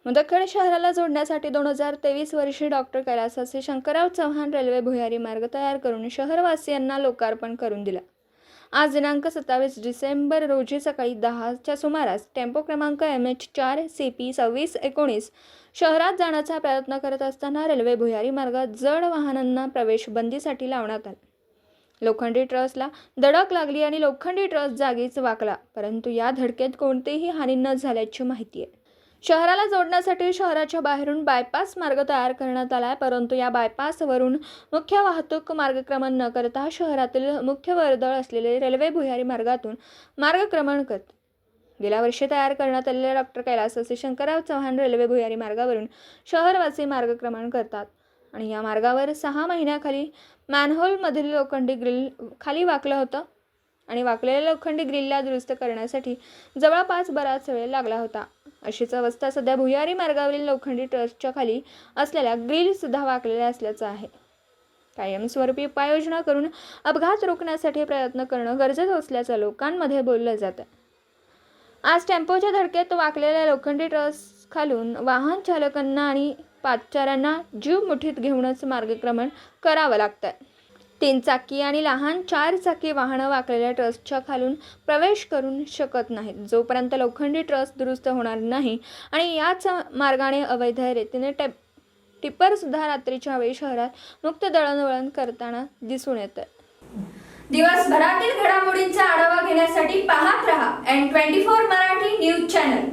मुदखेड शहराला जोडण्यासाठी 2023 वर्षी डॉक्टर कैलासाचे शंकरराव चव्हाण रेल्वे भुयारी मार्ग तयार करून शहरवासियांना लोकार्पण करून दिला। आज दिनांक 27 डिसेंबर रोजी सकाळी 10च्या सुमारास टेम्पो क्रमांक MH4 CP 2619 शहरात जाण्याचा प्रयत्न करत असताना रेल्वे भुयारी मार्गात जड वाहनांना प्रवेश बंदीसाठी लावण्यात आला। लोखंडी ट्रसला धडक लागली आणि लोखंडी ट्रस जागीच वाकला, परंतु या धडकेत कोणतीही हानी न झाल्याची माहिती आहे। शहराला जोडण्यासाठी शहराच्या बाहेरून बायपास मार्ग तयार करण्यात आला आहे, परंतु या बायपासवरून मुख्य वाहतूक मार्गक्रमण न करता शहरातील मुख्य वर्दळ असलेले रेल्वे भुयारी मार्गातून मार्गक्रमण करते। गेल्या वर्षी तयार करण्यात आलेल्या डॉक्टर कैलासाचे शंकरराव चव्हाण रेल्वे भुयारी मार्गावरून शहरवासी मार्गक्रमण करतात आणि या मार्गावर 6 महिन्याखाली मॅनहोलमधील लोखंडी ग्रिल खाली वाकलं होतं आणि वाकलेल्या लोखंडी ग्रिलला दुरुस्त करण्यासाठी जवळपास बराच वेळ लागला होता। अशीच अवस्था सध्या भुयारी मार्गावरील लोखंडी ट्रसच्या खाली असलेल्या ग्रिल सुद्धा वाकलेल्या असल्याचं आहे। कायमस्वरूपी उपाययोजना करून अपघात रोखण्यासाठी प्रयत्न करणं गरजेचं असल्याचं लोकांमध्ये बोललं जातं। आज टेम्पोच्या धडकेत वाकलेल्या लोखंडी ट्रस खालून वाहन चालकांना आणि पादचाऱ्यांना जीव मुठीत घेऊनच मार्गक्रमण करावं लागतंय। 3 चाकी आणि लहान 4 चाकी वाहनं वाकलेल्या ट्रसच्या खालून प्रवेश करू शकत नाहीत, जोपर्यंत लोखंडी ट्रस दुरुस्त होणार नाही। आणि याच मार्गाने अवैध रीतीने टिप्पर सुद्धा रात्रीच्या वेळी शहरात मुक्त दळणवळण करताना दिसून येतं। दिवसभरातील घडामोडींचा आढावा घेण्यासाठी पाहत रहा N24 मराठी न्यूज चॅनल।